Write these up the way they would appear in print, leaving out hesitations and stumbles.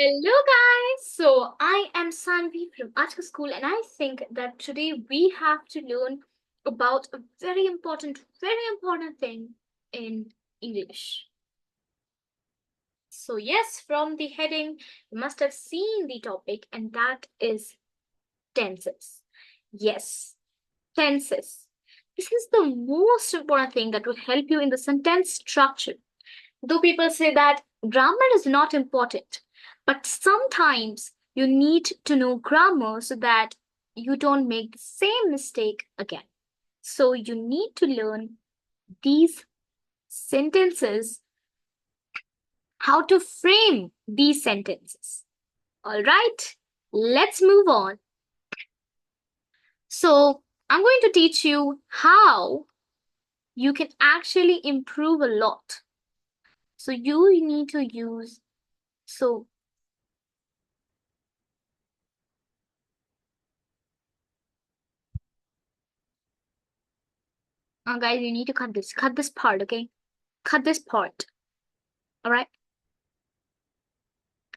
Hello guys, so I am Sanvi from Article School and I think that today we have to learn about a very important thing in English. So yes, from the heading, you must have seen the topic and that is tenses. Yes, tenses. This is the most important thing that will help you in the sentence structure. Though people say that grammar is not important, but sometimes you need to know grammar so that you don't make the same mistake again. So you need to learn these sentences, how to frame these sentences. All right, let's move on. So I'm going to teach you how you can actually improve a lot. So you need to use so guys, you need to cut this part, okay? Cut this part. All right,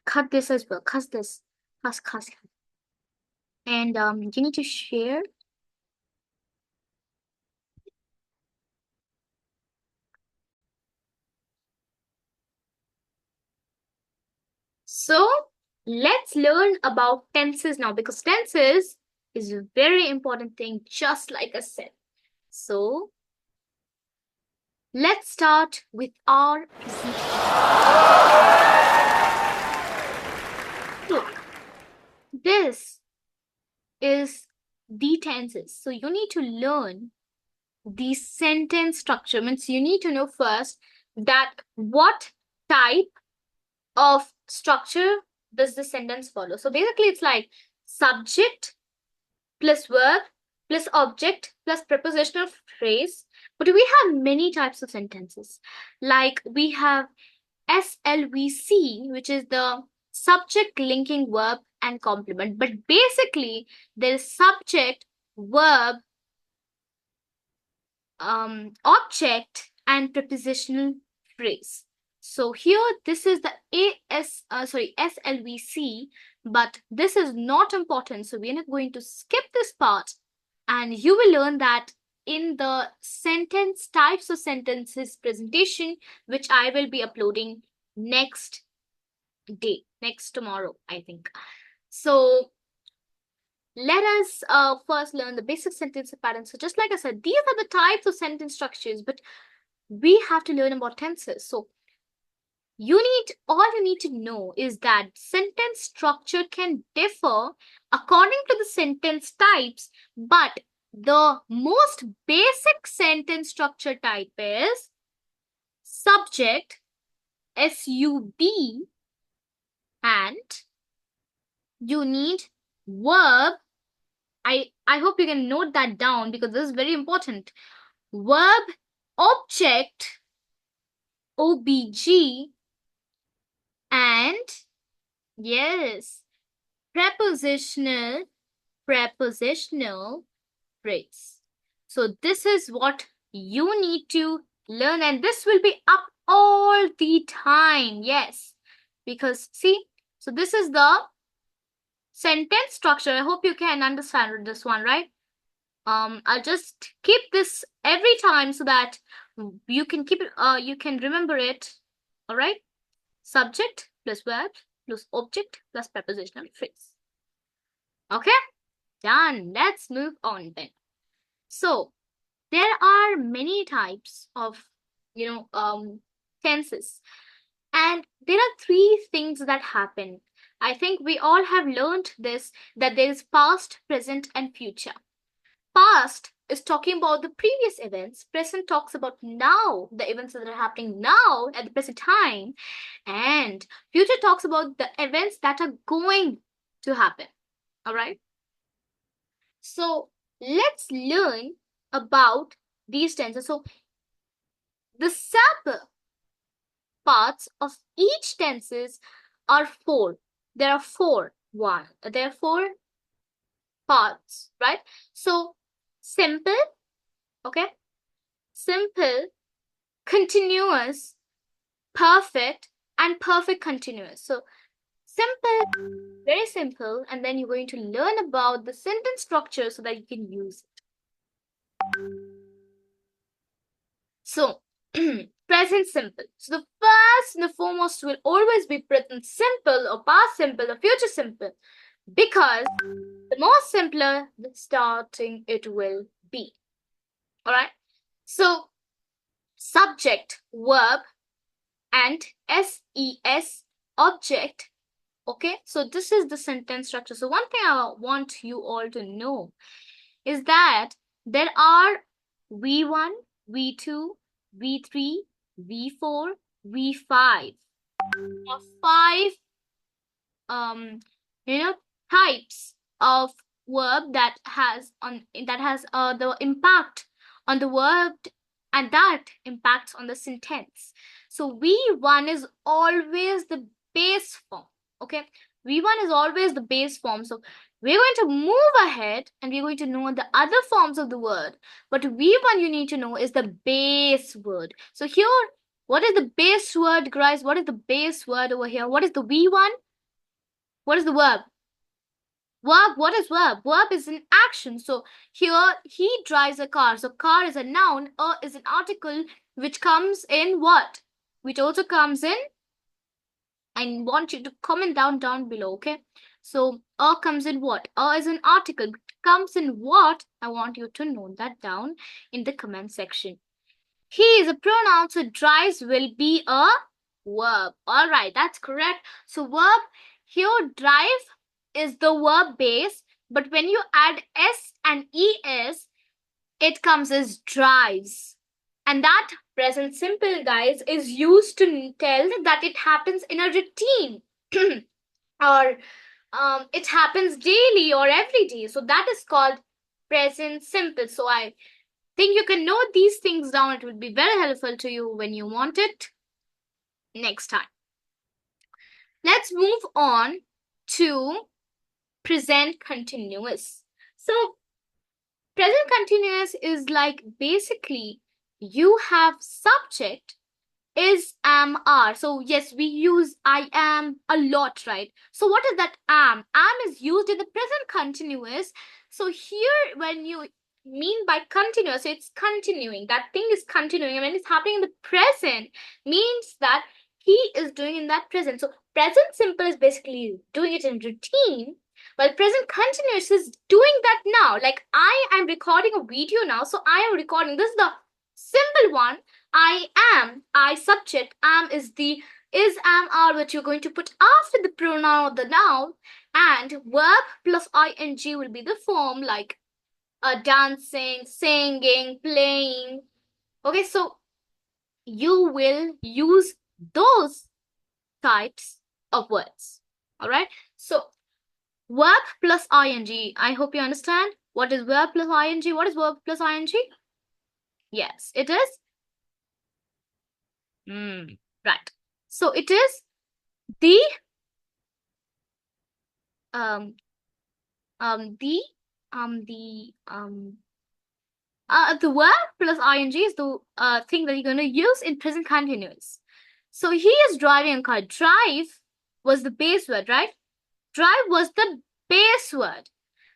cut this as well. Cut this. Cut. And you need to share. So let's learn about tenses now because tenses is a very important thing, just like I said. So let's start with our presentation. Look, this is the tenses. So you need to learn the sentence structure. Means you need to know first that what type of structure does the sentence follow. So basically it's like subject plus verb plus object plus prepositional phrase. But we have many types of sentences. Like we have SLVC, which is the subject linking verb and complement. But basically there is subject, verb, object and prepositional phrase. So here this is the SLVC, but this is not important. So we're not going to skip this part and you will learn that in the sentence types of sentences presentation, which I will be uploading next tomorrow, I think. So let us first learn the basic sentence patterns. So just like I said, these are the types of sentence structures, but we have to learn about tenses. So all you need to know is that sentence structure can differ according to the sentence types, but the most basic sentence structure type is subject, SUB, and you need verb. I hope you can note that down because this is very important. Verb, object, OBG, and yes, prepositional phrase. So this is what you need to learn and this will be up all the time. Yes, because see, so this is the sentence structure. I hope you can understand this one, right? I'll just keep this every time so that you can keep it, you can remember it. All right, subject plus verb plus object plus prepositional phrase. Okay, done. Let's move on then. So there are many types of tenses, and there are three things that happen. I think we all have learned this, that there is past, present, and future. Past is talking about the previous events. Present talks about now, the events that are happening now at the present time. And future talks about the events that are going to happen. All right. So let's learn about these tenses. So the sub parts of each tenses are four. There are there are four parts, right? So simple, okay? Simple, continuous, perfect, and perfect continuous. So Simple, very simple. And then you're going to learn about the sentence structure so that you can use it. So, present simple. So the first and the foremost will always be present simple or past simple or future simple, because the more simpler the starting it will be. All right. So subject, verb, and SES, object. Okay. So this is the sentence structure. So one thing I want you all to know is that there are V1, V2, V3, V4, V5. Or five you know types of verb that has the impact on the verb, and that impacts on the sentence. So V1 is always the base form. Okay, V1 is always the base form. So we're going to move ahead and we're going to know the other forms of the word, but V1 you need to know is the base word. So here, what is the base word, guys? What is the base word over here? What is the V1? What is the verb? Verb, what is verb? Verb is an action. So here, he drives a car. So car is a noun, is an article which comes in what? Which also comes in, I want you to comment down below, okay? So comes in what? Is an article. Comes in what? I want you to note that down in the comment section. He is a pronoun, so drives will be a verb. All right, that's correct. So verb here, drive is the verb base, but when you add s and es, it comes as drives. And that present simple, guys, is used to tell that it happens in a routine or it happens daily or every day. So that is called present simple. So I think you can note these things down. It will be very helpful to you when you want it next time. Let's move on to present continuous. So present continuous is like basically you have subject is, am, are. So yes, we use I am a lot, right? So what is that am? Am is used in the present continuous. So here when you mean by continuous, it's continuing. That thing is continuing. And when it's happening in the present, means that he is doing in that present. So present simple is basically doing it in routine, while present continuous is doing that now. Like I am recording a video now, so I am recording. This is the simple one. I am, I subject, am is the is, am, are, which you're going to put after the pronoun or the noun, and verb plus ing will be the form like dancing, singing, playing. Okay, so you will use those types of words. All right, so verb plus ing. I hope you understand. What is verb plus ing? What is verb plus ing? Yes, it is. Right. So it is the um the verb plus ing is the thing that you're going to use in present continuous. So he is driving a car. Drive was the base word, right? Drive was the base word.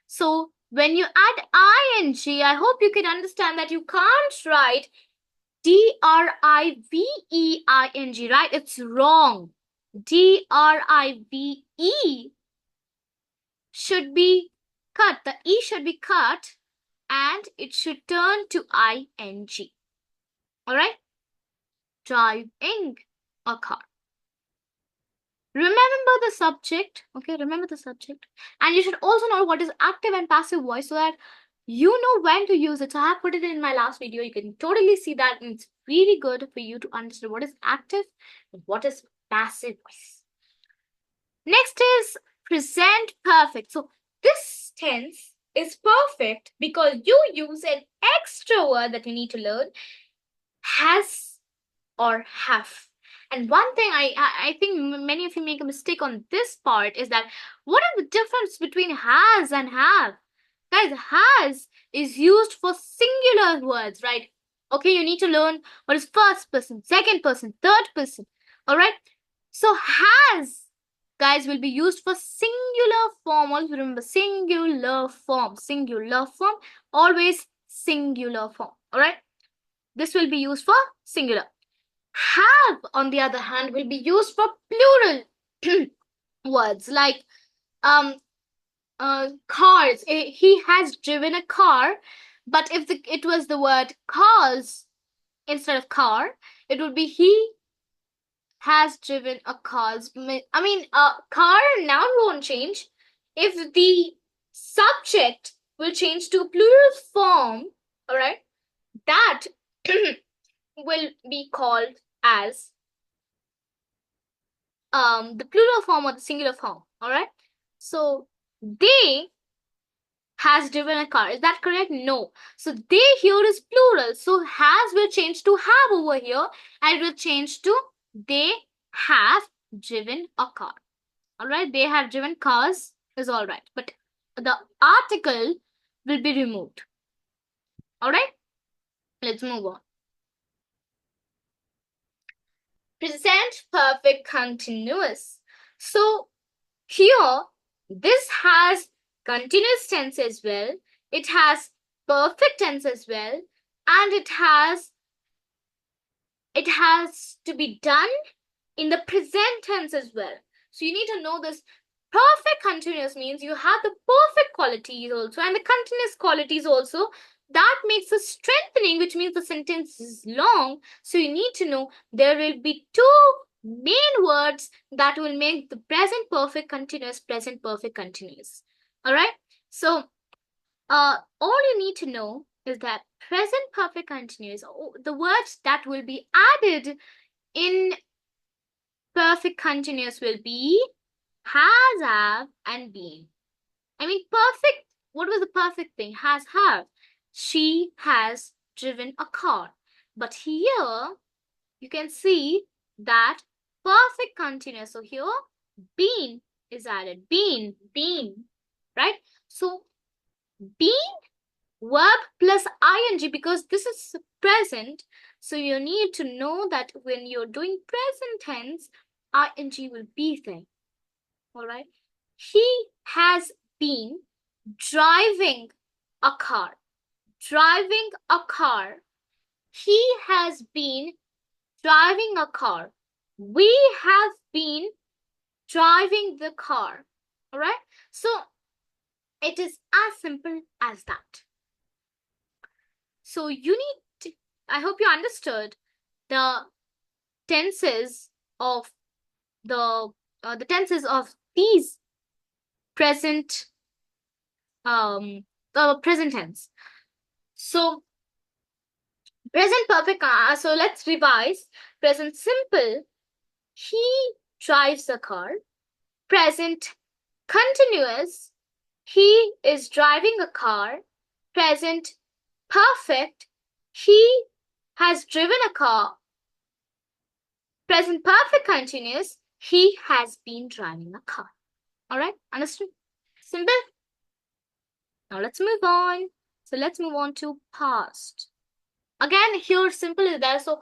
So when you add ing, I hope you can understand that you can't write driveing, right? It's wrong. drive should be cut. The e should be cut and it should turn to ing. All right? Driving a car. Remember the subject. Okay, remember the subject. And you should also know what is active and passive voice so that you know when to use it. So I have put it in my last video. You can totally see that. And it's really good for you to understand what is active and what is passive voice. Next is present perfect. So this tense is perfect because you use an extra word that you need to learn, has or have. And one thing I think many of you make a mistake on this part is that what is the difference between has and have? Guys, has is used for singular words, right? Okay, you need to learn what is first person, second person, third person. All right. So has guys, will be used for singular form. Always remember, singular form. Singular form. Always singular form. All right. This will be used for singular. Have, on the other hand, will be used for plural words like cars. He has driven a car, but if it was the word cars instead of car, it would be he has driven a cars. I mean, car noun won't change. If the subject will change to plural form, all right, that will be called as the plural form or the singular form. All right. So they has driven a car. Is that correct? No. So they here is plural. So has will change to have over here, and it will change to they have driven a car. All right. They have driven cars is all right, but the article will be removed. All right. Let's move on. Present perfect continuous. So here, this has continuous tense as well. It has perfect tense as well, and it has to be done in the present tense as well. So you need to know this. Perfect continuous means you have the perfect qualities also and the continuous qualities also. That makes a strengthening, which means the sentence is long. So you need to know there will be two main words that will make the present perfect continuous present perfect continuous. All right. So all you need to know is that present perfect continuous, the words that will be added in perfect continuous will be has, have, and been. I mean, perfect. What was the perfect thing? Has, have. She has driven a car. But here, you can see that perfect continuous. So here, been is added. Been, right? So, been verb plus ing, because this is present. So you need to know that when you're doing present tense, ing will be there. All right. He has been driving a car. Driving a car. He has been driving a car. We have been driving the car. All right. So it is as simple as that. So you need to, I hope you understood the tenses of the tenses of these present present tense. So present perfect, so let's revise. Present simple, he drives a car. Present continuous, he is driving a car. Present perfect, he has driven a car. Present perfect continuous, he has been driving a car. All right, understood? Simple. Now let's move on. So let's move on to past. Again, here simple is there. So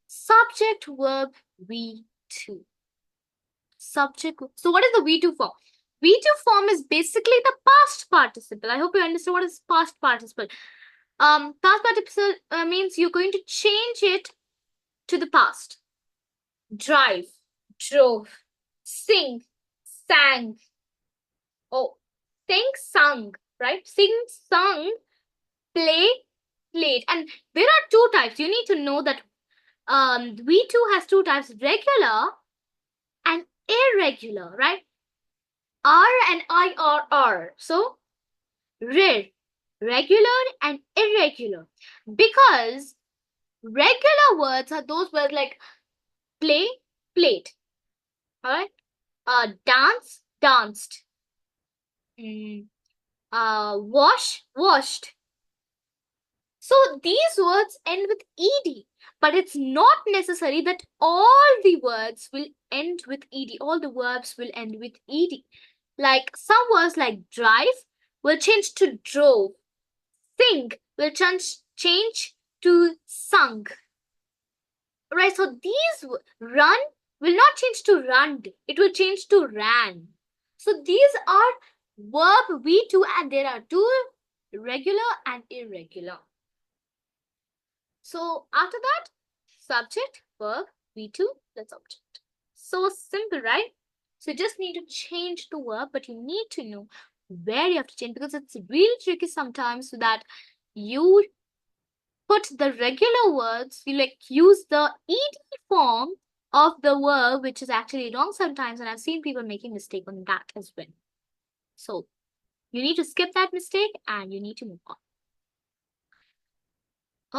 subject verb V2. Subject. So what is the V2 form? V2 form is basically the past participle. I hope you understand what is past participle. Past participle means you're going to change it to the past. Drive, drove, sing, sang. Oh, sing, sung, right? Sing, sung, play, played. And there are two types. You need to know that V2 has two types, regular and irregular, right? R and I are R. So, rare, regular and irregular. Because regular words are those words like play, played. Alright? Dance, danced. Wash, washed. So these words end with ed, but it's not necessary that all the words will end with ed. All the verbs will end with ed. Like some words like drive will change to drove. Sing will change to sung. Right, so these run will not change to run. It will change to ran. So these are verb V2, and there are two, regular and irregular. So after that, subject, verb, V2 plus object. So simple, right? So you just need to change the verb, but you need to know where you have to change, because it's really tricky sometimes, so that you put the regular words, you like use the ed form of the verb, which is actually wrong sometimes, and I've seen people making mistake on that as well. So you need to skip that mistake and you need to move on.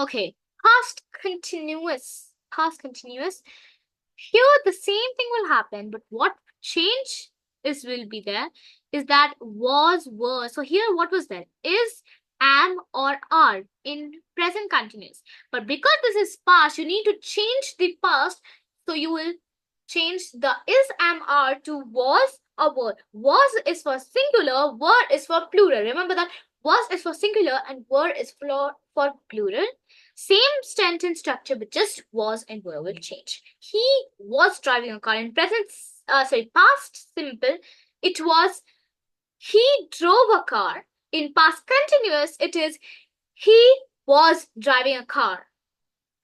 Okay, past continuous. Past continuous. Here the same thing will happen, but what change will be there is that was, were. So here what was there? Is, am, or are in present continuous. But because this is past, you need to change the past. So you will change the is, am, are to was or were. Was is for singular, were is for plural. Remember that was is for singular and were is for plural. Same sentence structure, but just was and were will change. He was driving a car. In present, past simple, it was he drove a car. In past continuous, it is he was driving a car.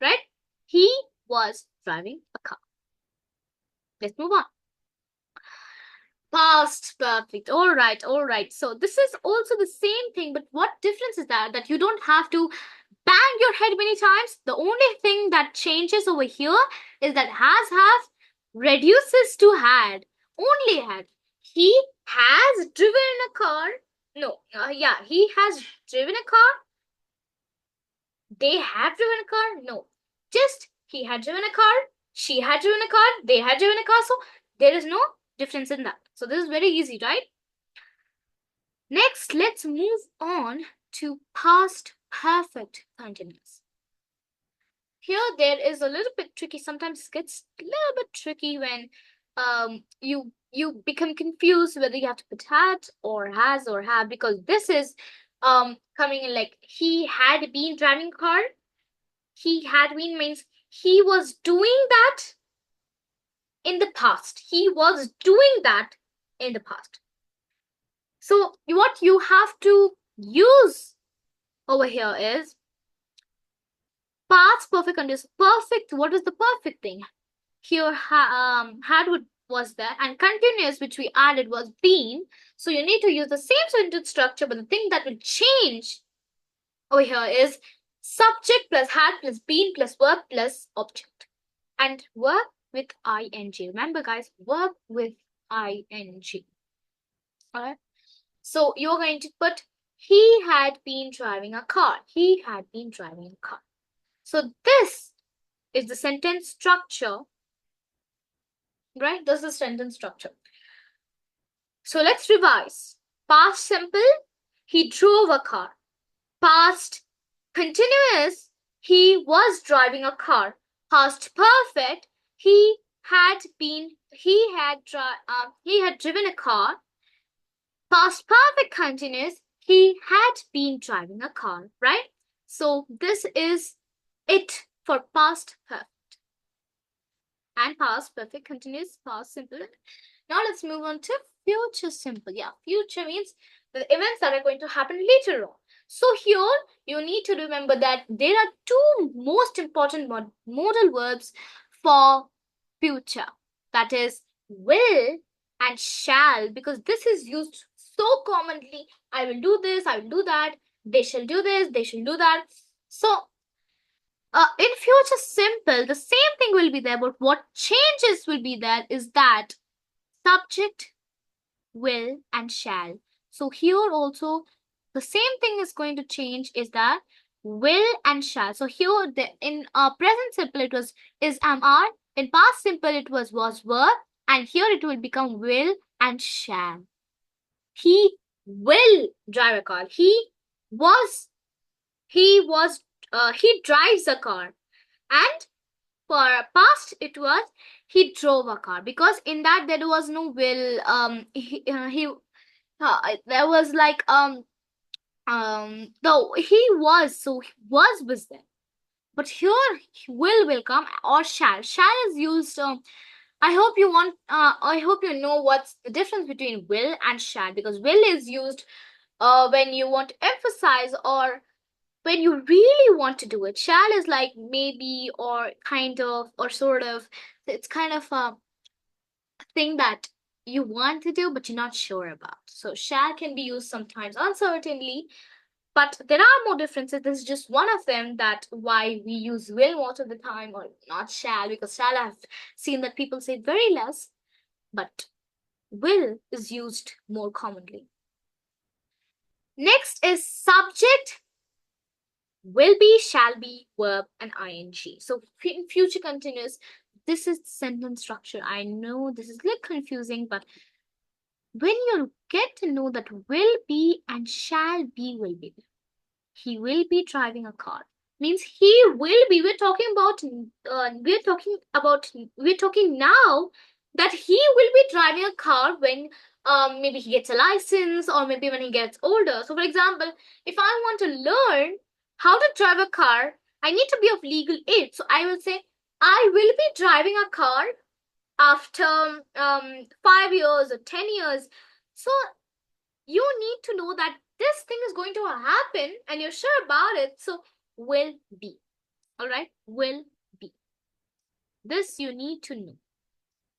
Right? He was driving a car. Let's move on. Past perfect. All right, all right. So this is also the same thing, but what difference is that you don't have to bang your head many times. The only thing that changes over here is that has, have reduces to had. Only had. He has driven a car. No, yeah, he has driven a car. They have driven a car. No, just he had driven a car. She had driven a car. They had driven a car. So there is no difference in that. So this is very easy, right? Next, let's move on to past perfect continuous. Here there is a little bit tricky. Sometimes it gets a little bit tricky when you become confused whether you have to put had or has or have, because this is coming in like he had been driving a car. He had been means he was doing that in the past. He was doing that in the past. So what you have to use over here is past perfect continuous. Perfect, what is the perfect thing? Here had was there, and continuous, which we added, was been. So you need to use the same sentence structure, but the thing that will change over here is subject plus had plus been plus verb plus object. And verb with ing. Remember guys, verb with ing. Alright. So you're going to put he had been driving a car. He had been driving a car. So this is the sentence structure, right? This is the sentence structure. So let's revise. Past simple, he drove a car. Past continuous, he was driving a car. Past perfect, he had driven a car. Past perfect continuous, he had been driving a car, right? So this is it for past perfect. And past perfect continuous, past simple. Now let's move on to future simple. Yeah, future means the events that are going to happen later on. So here you need to remember that there are two most important modal verbs for future. That is will and shall, because this is used so commonly. I will do this, I will do that. They shall do this, they shall do that. So in future simple, the same thing will be there, but what changes will be there is that subject, will, and shall. So here also the same thing is going to change, is that will and shall. So here in present simple it was is, am, are. In past simple it was, were, and here it will become will and shall. He will drive a car. He drives a car. And for past it was he drove a car, because in that there was no will. There was like though he was, so was there, but here will come, or shall is used I hope you want. I hope you know what's the difference between will and shall, because will is used when you want to emphasize or when you really want to do it. Shall is like maybe or kind of or sort of. It's kind of a thing that you want to do but you're not sure about. So shall can be used sometimes uncertainly, but there are more differences. This is just one of them, that why we use will most of the time or not shall, because shall I've seen that people say very less, but will is used more commonly. Next is subject, will be, shall be, verb, and ing. So in future continuous, this is sentence structure. I know this is a little confusing, but when you get to know that will be and shall be will be there. He will be driving a car means he will be. We're talking now that he will be driving a car when maybe he gets a license or maybe when he gets older. So for example, if I want to learn how to drive a car, I need to be of legal age. So I will say I will be driving a car after 5 years or 10 years. So you need to know that this thing is going to happen and you're sure about it. So will be. All right, will be. This you need to know.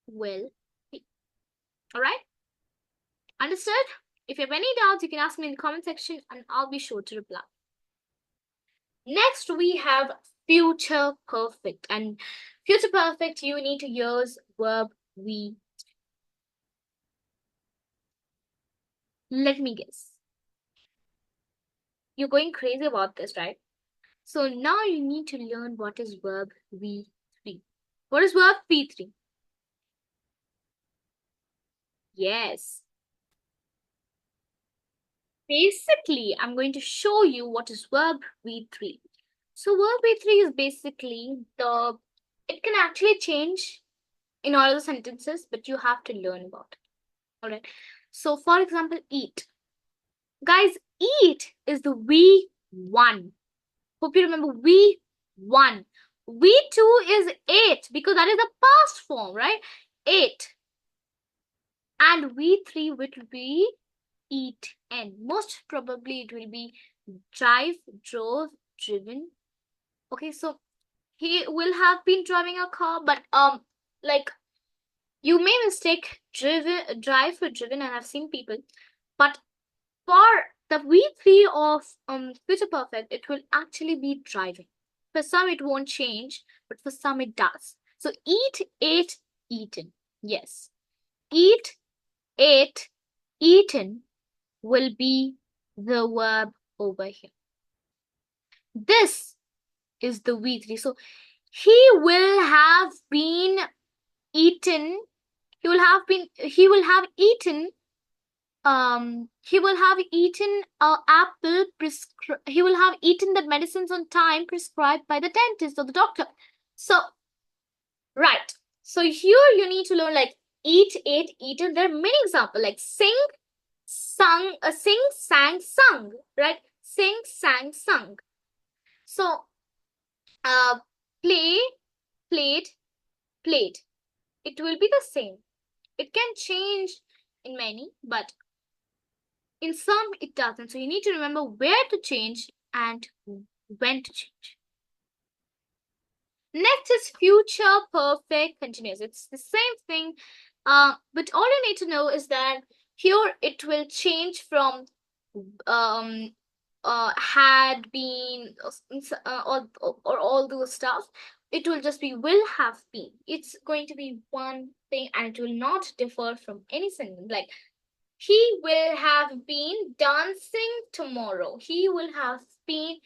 Will be. All right, understood? If you have any doubts, you can ask me in the comment section and I'll be sure to reply. Next, we have future perfect. And future perfect, you need to use verb we. Let me guess. You're going crazy about this, right? So now you need to learn what is verb V3. What is verb V3? Yes. Basically, I'm going to show you what is verb V3. So verb V3 is basically it can actually change in all the sentences, but you have to learn about it. All right. So for example, eat. Guys, eat is the V1. Hope you remember V1. V2 is ate because that is the past form, right? Ate. And V3 will be eat, and most probably it will be drive, drove, driven. Okay, so he will have been driving a car, but like you may mistake drive for driven, and I've seen people, but for the V3 of future perfect, it will actually be driving. For some it won't change, but for some it does. So eat, ate, eaten. Yes, eat, ate, eaten will be the verb over here. This is the V3. So he will have been eaten. He will have eaten he will have eaten apple he will have eaten the medicines on time prescribed by the dentist or the doctor. So right. So here you need to learn like eat, ate, eaten. There are many examples like sing, sung, sing, sang, sung, right? Sing, sang, sung. So, play, played, played. It will be the same. It can change in many, but in some it doesn't. So you need to remember where to change and when to change. Next is future perfect continuous. It's the same thing, but all you need to know is that here it will change from um had been or all those stuff. It will just be will have been. It's going to be one thing and it will not differ from any sentence. Like he will have been dancing tomorrow. He will have been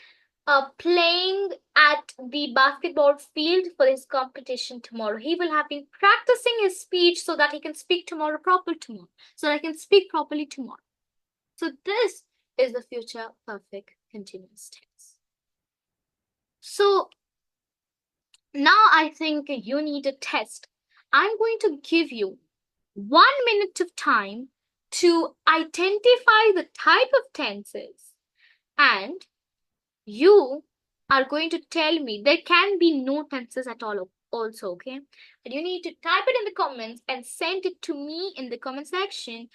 playing at the basketball field for his competition tomorrow. He will have been practicing his speech so that he can speak tomorrow so that he can speak properly tomorrow. So this is the future perfect continuous tense. So now I think you need a test. I'm going to give you 1 minute of time to identify the type of tenses, and you are going to tell me there can be no tenses at all. also, okay? And you need to type it in the comments and send it to me in the comment section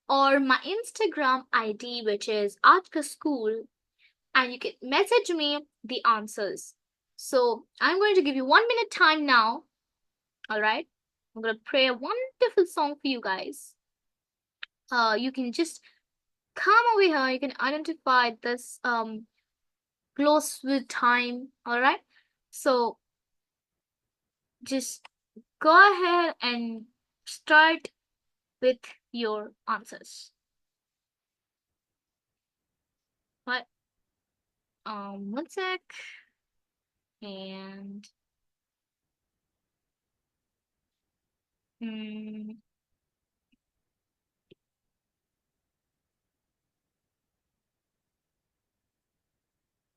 or my Instagram ID, which is Artka School, and you can message me the answers. So I'm going to give you 1 minute time now. All right. I'm going to play a wonderful song for you guys. You can just come over here. You can identify this close with time. All right. So just go ahead and start with your answers. What? One sec. And mm,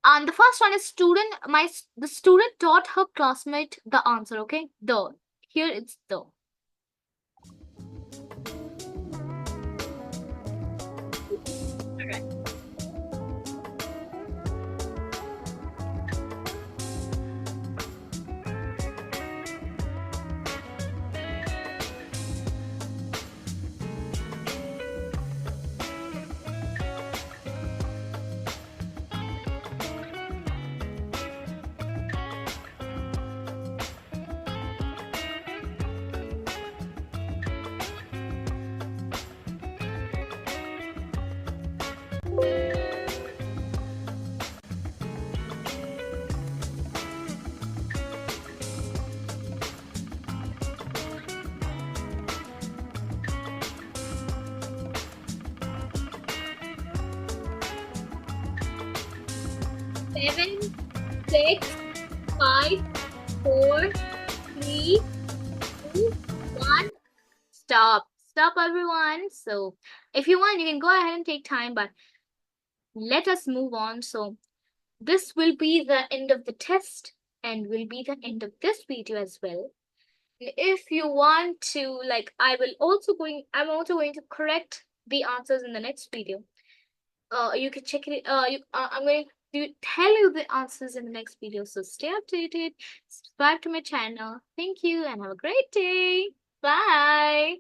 and the first one is student. The student taught her classmate the answer. Okay, the here it's the. Alright. Seven, 6, 5, 4, 3, 2, 1. Stop. Stop, everyone. So, if you want, you can go ahead and take time, but let us move on. So, this will be the end of the test and will be the end of this video as well. If you want to, like, I'm also going to correct the answers in the next video. You can check it. I'm going to tell you the answers in the next video. So stay updated, subscribe to my channel. Thank you and have a great day. Bye.